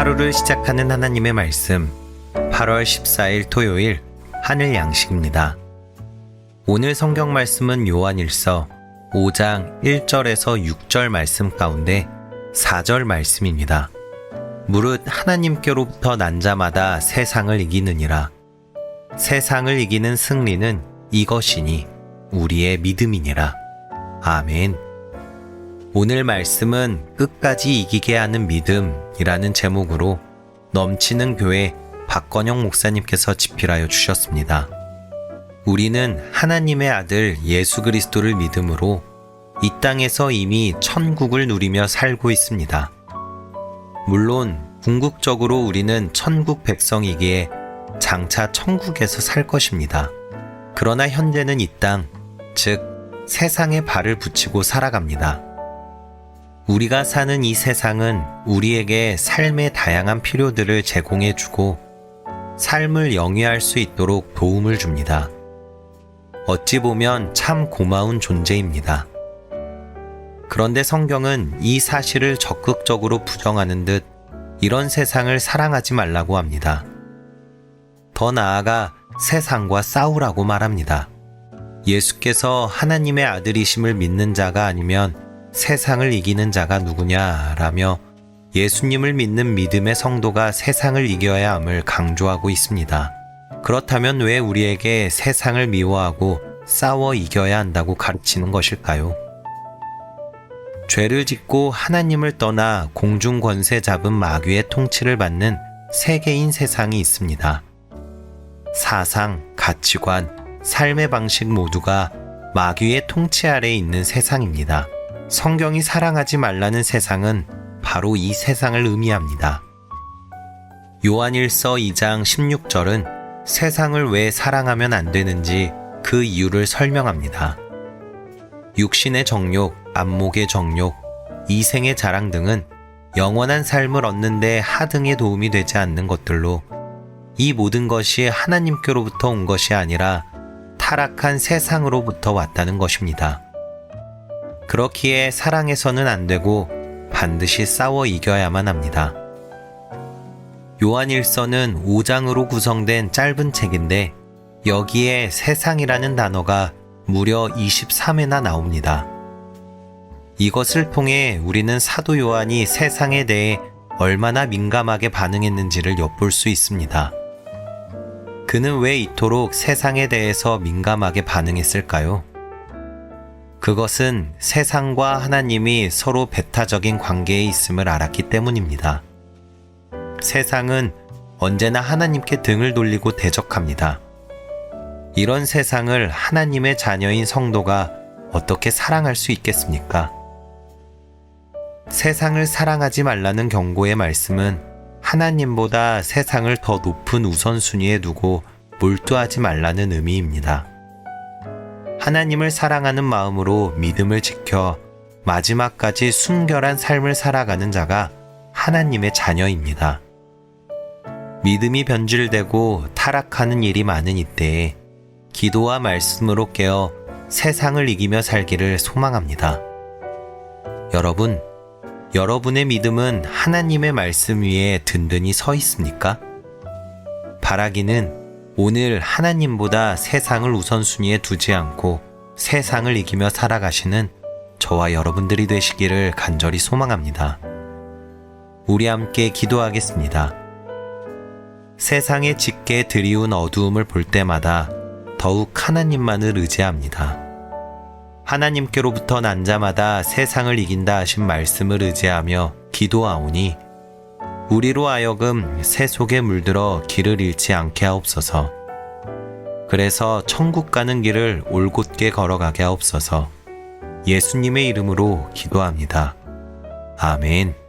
하루를 시작하는 하나님의 말씀 8월 14일 토요일 하늘 양식입니다. 오늘 성경 말씀은 요한일서 5장 1절에서 6절 말씀 가운데 4절 말씀입니다. 무릇 하나님께로부터 난 자마다 세상을 이기느니라. 세상을 이기는 승리는 이것이니 우리의 믿음이니라. 아멘. 오늘 말씀은 끝까지 이기게 하는 믿음이라는 제목으로 넘치는 교회 박건영 목사님께서 집필하여 주셨습니다. 우리는 하나님의 아들 예수 그리스도를 믿음으로 이 땅에서 이미 천국을 누리며 살고 있습니다. 물론 궁극적으로 우리는 천국 백성이기에 장차 천국에서 살 것입니다. 그러나 현재는 이 땅, 즉 세상에 발을 붙이고 살아갑니다. 우리가 사는 이 세상은 우리에게 삶의 다양한 필요들을 제공해주고 삶을 영위할 수 있도록 도움을 줍니다. 어찌 보면 참 고마운 존재입니다. 그런데 성경은 이 사실을 적극적으로 부정하는 듯 이런 세상을 사랑하지 말라고 합니다. 더 나아가 세상과 싸우라고 말합니다. 예수께서 하나님의 아들이심을 믿는 자가 아니면 세상을 이기는 자가 누구냐라며 예수님을 믿는 믿음의 성도가 세상을 이겨야 함을 강조하고 있습니다. 그렇다면 왜 우리에게 세상을 미워하고 싸워 이겨야 한다고 가르치는 것일까요? 죄를 짓고 하나님을 떠나 공중 권세 잡은 마귀의 통치를 받는 세계인 세상이 있습니다. 사상, 가치관, 삶의 방식 모두가 마귀의 통치 아래에 있는 세상입니다. 성경이 사랑하지 말라는 세상은 바로 이 세상을 의미합니다. 요한일서 2장 16절은 세상을 왜 사랑하면 안 되는지 그 이유를 설명합니다. 육신의 정욕, 안목의 정욕, 이생의 자랑 등은 영원한 삶을 얻는 데 하등의 도움이 되지 않는 것들로 이 모든 것이 하나님께로부터 온 것이 아니라 타락한 세상으로부터 왔다는 것입니다. 그렇기에 사랑해서는 안 되고 반드시 싸워 이겨야만 합니다. 요한일서는 5장으로 구성된 짧은 책인데 여기에 세상이라는 단어가 무려 23회나 나옵니다. 이것을 통해 우리는 사도 요한이 세상에 대해 얼마나 민감하게 반응했는지를 엿볼 수 있습니다. 그는 왜 이토록 세상에 대해서 민감하게 반응했을까요? 그것은 세상과 하나님이 서로 배타적인 관계에 있음을 알았기 때문입니다. 세상은 언제나 하나님께 등을 돌리고 대적합니다. 이런 세상을 하나님의 자녀인 성도가 어떻게 사랑할 수 있겠습니까? 세상을 사랑하지 말라는 경고의 말씀은 하나님보다 세상을 더 높은 우선순위에 두고 몰두하지 말라는 의미입니다. 하나님을 사랑하는 마음으로 믿음을 지켜 마지막까지 순결한 삶을 살아가는 자가 하나님의 자녀입니다. 믿음이 변질되고 타락하는 일이 많은 이때에 기도와 말씀으로 깨어 세상을 이기며 살기를 소망합니다. 여러분, 여러분의 믿음은 하나님의 말씀 위에 든든히 서 있습니까? 바라기는 오늘 하나님보다 세상을 우선순위에 두지 않고 세상을 이기며 살아가시는 저와 여러분들이 되시기를 간절히 소망합니다. 우리 함께 기도하겠습니다. 세상에 짙게 드리운 어두움을 볼 때마다 더욱 하나님만을 의지합니다. 하나님께로부터 난 자마다 세상을 이긴다 하신 말씀을 의지하며 기도하오니 우리로 하여금 새 속에 물들어 길을 잃지 않게 하옵소서. 그래서 천국 가는 길을 올곧게 걸어가게 하옵소서. 예수님의 이름으로 기도합니다. 아멘.